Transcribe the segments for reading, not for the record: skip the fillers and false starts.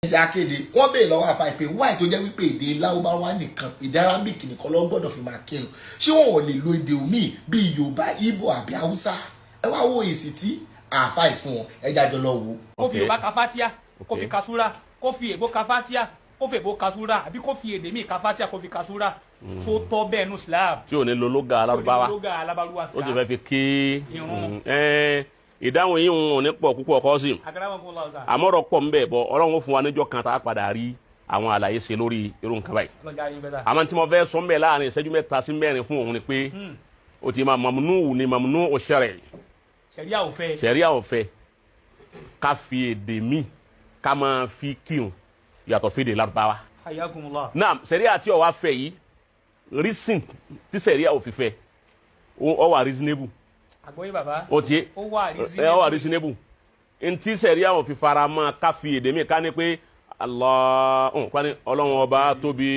ti akéde wọ́n béèrè lọ́wọ́ àfa ìpè wáì tó jẹ́ wípé èdè Lárúbáwá nìkan èdè Arabic nìkan ló gbọ́dọ̀ fi máa kírun ṣé wọn ò lè lo èdè omi bíi Yorùbá Ìgbò àbí Haúsá ẹ wá wo èsì tí àfa ìfún wọn ẹ jájọ lọ wò. kó fi Yorùbá ka Fátíà kó fi ka súrà kó fi Ìgbò ka Fátíà kó fi Ìgbò ka súrà àbí kó fi èdè míì ka Fátíà kó fi ka súrà tó tọ́ bẹ́ẹ̀ nù Islam. tí ò ní lo lóga Lárúbáwá ó ti fẹ́ fi kí ìdáhùn yìí ò ní pọ̀ púpọ̀ kọ́ sí àmọ́rọ̀ pọ̀ ńbẹ̀ bọ̀ Ọlọ́run ó fún wa níjọ́ kan tá a padà rí àwọn àlàyé ṣe lórí irú nǹkan báyìí àmọ́ tí mo fẹ́ sọ ńbẹ̀ láàrin ìṣẹ́jú 3 sí 4 fún òun ni pé ó ti máa mamnu ni mamnu ó ṣẹ̀rẹ̀ ṣẹ̀ríà ò fẹ́ ká fi èdè míì ká máa fi kírun yàtọ̀ fèdè Lárúbáwá náà ṣẹ̀ríà tí ó wá fẹ́ yìí reason tí ṣẹ̀ríà ò fi fẹ́ ó wà reasonable àgbóyé bàbá ó ti ó wà reasonable ntí ṣẹ̀ríà ò fi fara mọ́ ká fi èdè míì ká ní pé Ọlọ́run ọba tóbi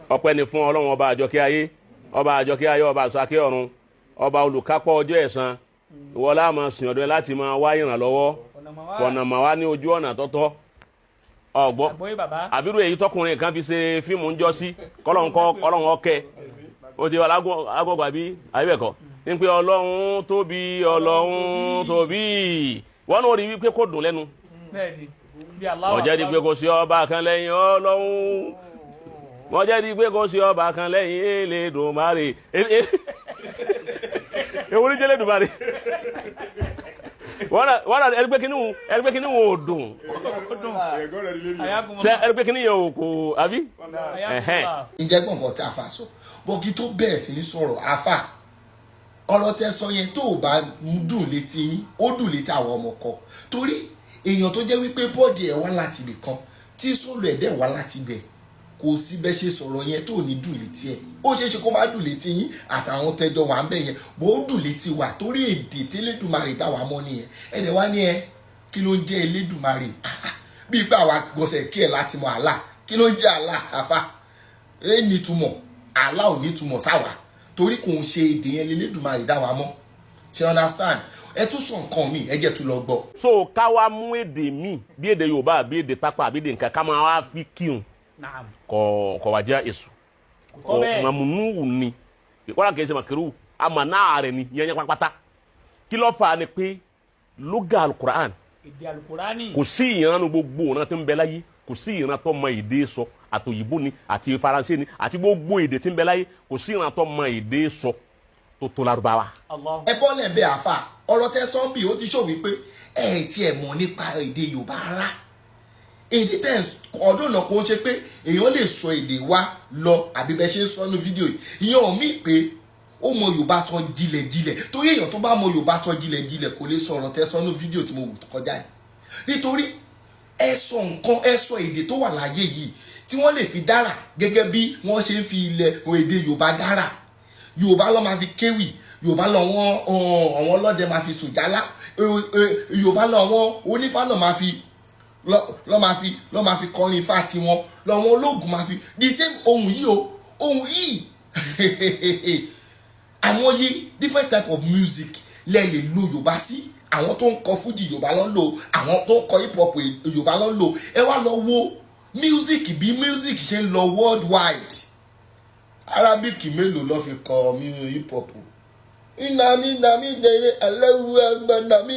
ọpẹ́ ni fún Ọlọ́run ọba àjọkẹ́ ayé ọba àṣàkẹ́ ọ̀run ọba olùkápọ̀ ọjọ́ ẹ̀san ìwọ la máa sìn ọ̀dọ̀ láti máa wá ìrànlọ́wọ́ ọ̀nà mà wá ní ojú ọ̀nà tọ́tọ́ ọ̀gbọ́n àbírú èyí tọkùnrin kan fi ṣe fíìmù ń jọ sí Ọlọ́run ọkẹ́ ó ti wà lágọ́gbà bí àyíbẹ̀kọ́ ní pé Ọlọ́run tóbi wọ́n náà rí wípé kò dùn lẹ́nu ọ̀jẹ́ di pé kò sí ọba kan lẹ́yìn Ọlọ́run wọ́n jẹ́ di pé kò sí ọba kan lẹ́yìn Elédùmarè ewu ní jẹ́lẹ̀ dùmarè wọ́n rà ẹgbẹ́ kínní wọn ò dùn ẹgbẹ́ kínní yẹn ò kò àbí. ǹjẹ́ gbọ̀ngàn tí a fà sọ bọ́gí tó bẹ̀rẹ̀ sí ní sọ̀rọ̀ àfà ọ̀rọ̀ tẹ́ sọ yẹn tó o bá dùn létí yín ó dùn létí àwọn ọmọ kọ torí èèyàn tó jẹ́ wípé bọ́ọ̀dì ẹ̀ wá láti ibì kan tí sólù ẹ̀ dẹ̀ wá láti ibẹ̀ kò sí bẹ́ ṣe sọ̀rọ̀ yẹn tó ní dùn létí ẹ̀ ó ṣeé ṣe kó má dùn létí yín àtàwọn tẹjọ wà ń bẹ̀ yẹn bó ó dùn létí wa torí èdè tẹ́lẹ̀dùmarè táwa mọ́ nìyẹn ẹ̀dẹ̀ wá ní ẹ kí ló ń jẹ́ Elédùmarè bíi pé àwa gbọ̀nsẹ̀ kí ẹ̀ láti mọ àlá kí ló ń jẹ́ àlá àfa ẹ̀ nítumọ̀ àlá ò nítumọ̀ sáwà torí kò ń ṣe èdè yẹn l'Elédùmarè dá wa mọ́ ṣe understand ẹ tún sọ nǹkan mi ẹ jẹ́ tún lọ gbọ́. so ká wá mú èdè míì bí èdè Yorùbá àbí èdè tápà àbí èdè nǹkan ká máa wá fi kíun kọ wá jẹ́ èso kọ mamunu ni wọ́n á kẹ́ ẹ sẹ́ màkìrú àmà náà rẹ̀ ni yẹn pátápátá kí ló fà á ni pé lóga alukur'an kò sí ìran gbogbo ọ̀nà tó ń bẹ láyé kò sí ìran tó mọ èdè sọ àtòyìnbó ni àti faransé ni àti gbogbo èdè tí ń bẹ láyé kò sí ìran tó mọ èdè sọ tó tó Lárúbáwá. ẹ bọ́ lẹ́ bẹ́ẹ̀ àfà ọ̀rọ̀ tẹ́ sọ́ńbì ó ti ṣòwò pé ẹ̀ tí ẹ̀ mọ̀ nípa èdè Yorùbá rárá èdè tẹ́ ọdún náà kò ń ṣe pé èèyàn lè sọ èdè wa lọ àbí bẹ́ẹ̀ ṣe ń sọ ní fídíò yìí ìyẹn ò mí pé ó mọ Yorùbá sọ jìlẹ̀jìlẹ̀ torí èèyàn tó bá mọ Yorùbá sọ jìlẹ̀jìlẹ̀ kò lè sọ ọ̀rọ̀ tẹ́ sọ ní fídíò tí mo wù tó kọjá yìí nítorí ẹ sọ nǹkan ẹ sọ èdè tó wà láyé yìí tí wọ́n lè fi dára gẹ́gẹ́ bí wọ́n ṣe ń fi ilẹ̀ èdè Yorùbá dára Yorùbá ló máa fi kéwì Yorùbá lọ wọn àwọn ọlọ́dẹ máa fi sùjálá Yorùbá lọ wọn onífá náà máa fi lọ́ máa fi kọrin ifá tiwọn lọ́wọ́ ológun máa fi the same ohun yìí ohun yìí àwọn yìí different type of music lẹ́ lè lo Yorùbá sí àwọn tó ń kọ fújì Yorùbá ló ń lò àwọn tó ń kọ hip hop Yorùbá ló ń lò ẹ wá lọ wo music bí music ṣe ń lọ worldwide Arabic mélòó ló fi kọ hip hop nami dèrè aláwọ ẹgbẹ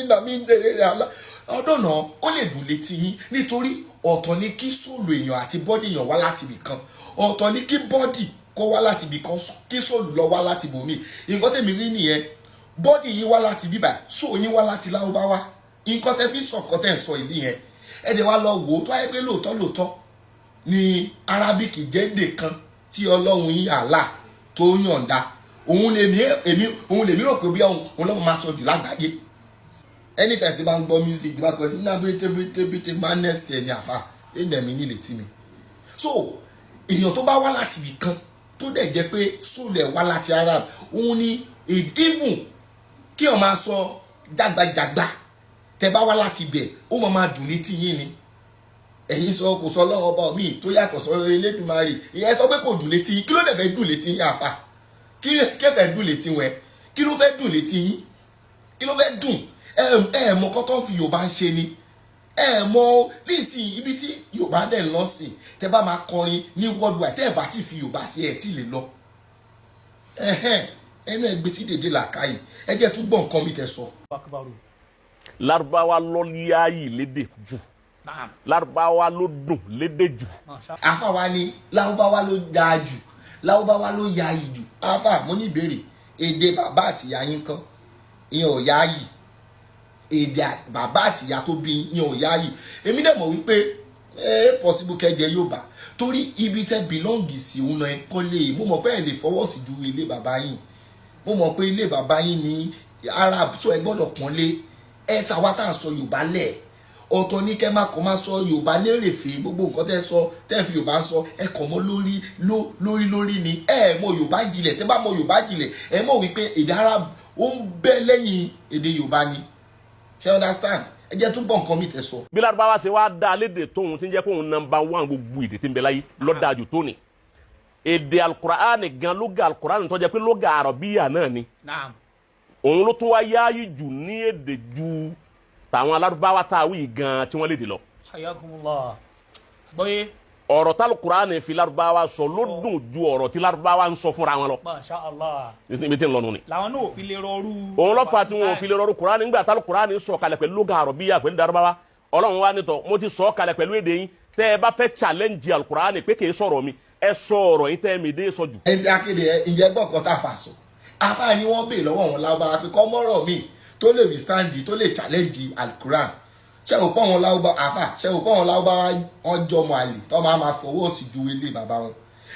nami dèrè alá ọdún náà ó lè dùn létí yín nítorí ọ̀tọ̀ ni kí sòlù èèyàn àti bọ́dì èèyàn wá láti ibì kan ọ̀tọ̀ ni kí bọ́dì kó wá láti ibì kan kí sòlù lọ wá láti ibòmí nǹkan tẹ̀mí rí nìyẹn bọ́dì yín wá láti bíbà sóò yín wá láti Lárúbáwá nǹkan tẹ́ fi sọ nǹkan tẹ́ ń sọ ìdí yẹn ẹ̀dẹ̀ wá lọ wò ó tó ayé pé lóòótọ́ ni Arabic jẹ́ èdè kan tí Ọlọ́run yín Allah tó yọ̀ǹda òun lèmi rò pé bí òun lọ́mọ máa sọ jù lágbàáyé anytime tí bá ń gbọ́ music tí bá kọ́ sí náà bíi máa next ẹ̀ ní àfa ẹ̀yìn mi nílé tí mi. so èèyàn tó bá wá láti ibì kan tó dẹ̀ jẹ́ pé sólẹ̀ wá láti Arab òun ni even kí o máa sọ jágbajàgba tẹ bá wá láti ibẹ̀ ó máa dùn létí yín ni ẹ̀yin sọ kò sọ Ọlọ́run ọba mi tó yàtọ̀ sọ Elédùmarè ìyẹn sọ pé kò dùn létí yín kí ló dẹ̀ fẹ́ dùn létí yín àfa kí ló fẹ́ dùn létí wọn kí ló fẹ́ dùn létí yín kí ló fẹ́ dùn ẹ mọ kọ́ tó ń fi Yorùbá ń ṣe ni ẹ mọ nísìnyí ibi tí Yorùbá dẹ̀ lọ sí tẹ bá máa kọrin ní worldwide tẹ́ ẹ bá ti fi Yorùbá sí ẹ tí lè lọ ẹnu ẹgbẹ́ sí dèdè làkàyè ẹ jẹ́ tún gbọ́ nǹkan mi tẹ sọ. Lárúbáwá ló yáàyè lédè jù Lárúbáwá ló dùn lédè jù. àfà wa ni Lárúbáwá ló dáa jù Lárúbáwá ló yáàyè jù. àfà mo ní ìbéèrè èdè bàbá àtìyá yín kan ìyẹn ò yáàyè èdè bàbá àtìyá tó bí ìyẹn ò yáàyè èmi dẹ̀ mọ̀ wípé possible kẹjẹ Yorùbá torí ibi tẹ́ belong sí òun náà kọ́ lè mo mọ̀ pé ẹ lè fọwọ́ sí ju ilé bàbá yín mo mọ̀ pé ilé bàbá yín ní Arab so ẹ gbọ́dọ̀ pọ́nlé ẹ fà wá tá à ń sọ Yorùbá lẹ̀ ọ̀tọ̀ ní kẹ́ máa kọ́ máa sọ Yorùbá lérèfé gbogbo nǹkan tẹ́ sọ tẹ́ fi Yorùbá sọ ẹ kàn mọ́ lórí ni ẹ mọ̀ Yorùbá jìnlẹ̀ tẹ́ bá mọ̀ Yorùbá jìnlẹ̀ ẹ mọ̀ wípé èdè Arab ó ń bẹ lẹ́yìn èdè Yorùbá ni ṣe understand ẹ jẹ́ tún bọ̀ nǹkan mi tẹ́ sọ. bí Lárúbáwá ṣe wá dá lédè tóun ti ń jẹ́ kóun number 1 gbogbo èdè tí ń bẹ láyé lọ́dájú tó ni èdè Al-Qur'ani gan lóga Al-Qur'ani tó jẹ́ pé lóga Arabiya náà ni òun ló tún wá yááyì jù ní èdè ju tàwọn Lárúbáwá tá a wí gan tí wọ́n lédè lọ. Hayakumullah. Bóyé. ọ̀rọ̀ tí Al-Qur'ani fi Lárúbáwá sọ ló dùn ju ọ̀rọ̀ tí Lárúbáwá ń sọ fúnra wọn lọ. Masha Allah. ibi tí ń lọ nù ni. làwọn náà ò fi lè rọrú. òun lọ fà tí wọn ò fi lè rọrú Qur'ani nígbà tí Al-Qur'ani sọ kalẹ̀ pẹ̀lú lóga Arabiya pẹ̀lú Lárúbáwá Ọlọ́run wa nítọ̀ mo ti sọ kalẹ̀ pẹ̀lú èdè yín tẹ́ ẹ bá fẹ́ challenge Al-Qur'ani pé kì í sọ̀rọ̀ mi ẹ sọ ọ̀rọ̀ yín tẹ́ ẹ mi dé sọ jù. ẹ ti akéde ẹ ìjẹ́ gbọ́ kan tá a fà sọ afáà ni wọ́n bèè lọ́wọ́ wọn Lárúbáwá pé kọ́ mọ́rọ̀ mi tó lè withstand tó lè challenge Al-Qur'an ṣé o pọ̀ wọn Lárúbáwá àfà ṣé o pọ̀ wọn Lárúbáwá wọn jọmọ àlè tó máa fọwọ́ sí ju ilé bàbá wọn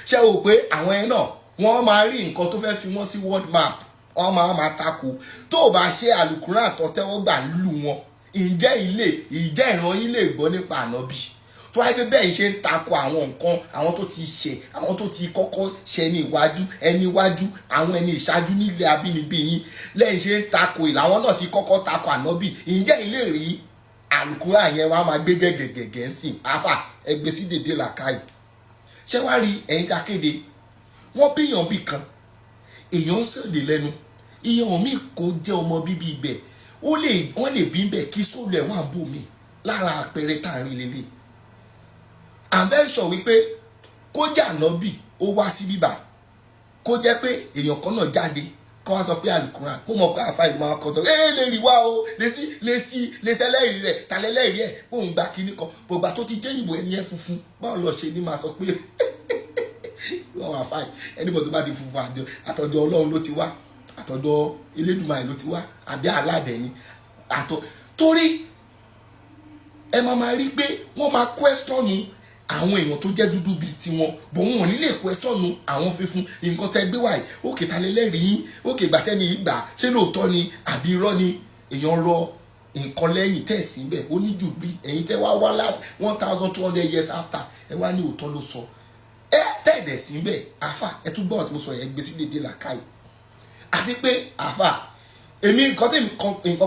ṣé o pé àwọn ẹ náà wọ́n máa rí nǹkan tó fẹ́ fi wọ́n sí world map wọ́n máa takò tó o bá ṣe Al-Qur'an tó tẹ́wọ́ gbà lù wọn ìjẹ́ ìran ilé gbọ́ nípa ànábì tó wáyé pé bẹ́ẹ̀ ṣe ń takò àwọn nǹkan àwọn tó ti ṣe àwọn tó ti kọ́kọ́ ṣe ní iwájú àwọn ẹni ìṣáájú nílé abínibí yín lẹ́yìn ṣe ń takò ìlàwọn náà ti kọ́kọ́ takò ànábì ìjẹ́ ilé rí Al-Qur'an yẹn wá máa gbé gẹ́gẹ́gẹ́gẹ́ sí àfà ẹgbẹ́ sí dèdè làkàyè ṣé wá rí ẹ̀yin tá kéde wọ́n bíyàn bì kan èèyàn ń sèdè lẹ́nu ìyẹn mi kò jẹ́ ọmọ bíbí ibẹ̀ wọ́n lè bí bẹ́ẹ̀ kí sólù ẹ̀ wọ́n bò mí lára àpẹẹrẹ tá à ń rí lélẹ̀ I'm very sure wípé kó jẹ́ ànábì ó wá sí bíbà kó jẹ́ pé èèyàn kan náà jáde kọ́ wá sọ pé Al-Qur'an mo mọ̀ pé àfa ìlú máa kọ́ sọ lè rí wá o lè sẹ́lẹ̀rì rẹ̀ talẹ́lẹ́rì ẹ̀ bóun gba kinní kan gbogbo tó ti jẹ́ ìbò ẹni ẹ̀ funfun báwo lọ ṣe ní máa sọ pé wọ́n wà fáì ẹnìbọ̀ tó bá ti funfun àtọ̀dọ̀ Ọlọ́run ló ti wá àtọ̀dọ̀ Elédùmarè ló ti wá àbí aládẹ ni torí ẹ máa rí pé wọ́n máa kwẹ́sítọ́nù àwọn èèyàn tó jẹ́ dúdú bíi tiwọn bò wọn ò ní lè kwẹ́sítọ́nù àwọn fífún nǹkan tẹ́ gbé wáyé òkè talẹ́lẹ́rìí yín òkè gbàtẹ́ni ìgbà ṣé lóòótọ́ ni àbí irọ́ ni èèyàn rọ nǹkan lẹ́yìn tẹ̀ sí bẹ́ẹ̀ ó ní jù bí ẹ̀yin tẹ́ wá 1200 years after ẹ wá ní òótọ́ ló sọ ẹ tẹ̀dẹ̀ sí bẹ́ẹ̀ àfà ẹ tún gbọ́dọ̀ tó sọ yẹn gbé sí dédé làkàyè àti pé àfà èmi nǹkan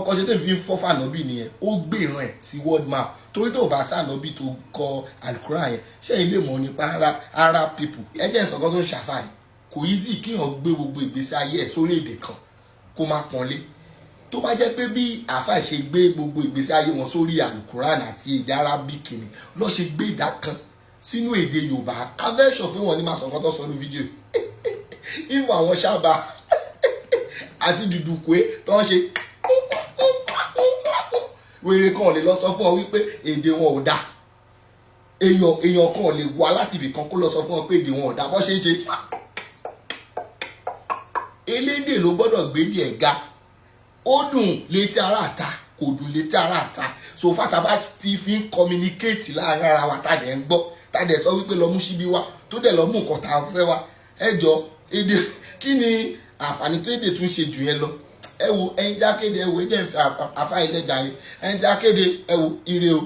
kan ṣe tèmi fi ń fọ́ fànàbí nìyẹn ó gbé ìran ẹ̀ sí world map torí tó bá sànàbí tó kọ Al-Qur'an yẹn ṣé ilé mọ̀ nípa Arab people ẹ jẹ́ ìsọ̀kan tó ń ṣàfàì kò easy kéèyàn gbé gbogbo ìgbésí ayé ẹ̀ sórí èdè kan kó má pọ́nlé tó bá jẹ́ pé bí àfàì ṣe gbé gbogbo ìgbésí ayé wọn sórí Al-Qur'an àti èdè Arabic ni lọ́ ṣe gbé ìdá kan sínú èdè Yorùbá avẹ́ṣọ̀ pé wọ́n ní máa sọ̀kan tó sọ ní fídíò ìwọ àwọn sábà àti dùdùkúé tó ń ṣe wèrè kan lè lọ sọ fún ọ wípé èdè wọn ò dá èèyàn kan lè wá láti ibì kan kó lọ sọ fún ọ pé èdè wọn ò dá bó ṣe ń ṣe elédè ló gbọ́dọ̀ gbédè ẹ̀ ga ó dùn létí ara àta kò dùn létí ara àta so fata bá ti fi ń communicate láàárín ara wa tàdé ń gbọ́ tàdé sọ wípé lọ mú síbí wá tó dẹ̀ lọ mú nǹkan tá a fẹ́ wá ẹjọ́ èdè kí ni àǹfààní tó èdè tún ṣe jù yẹn lọ ẹ wo ẹ̀yin jákéde ẹ wo ẹ jẹ́ ń fi àfáà ilẹ̀ jà yín ẹ̀yin jákéde ẹ wo ire o.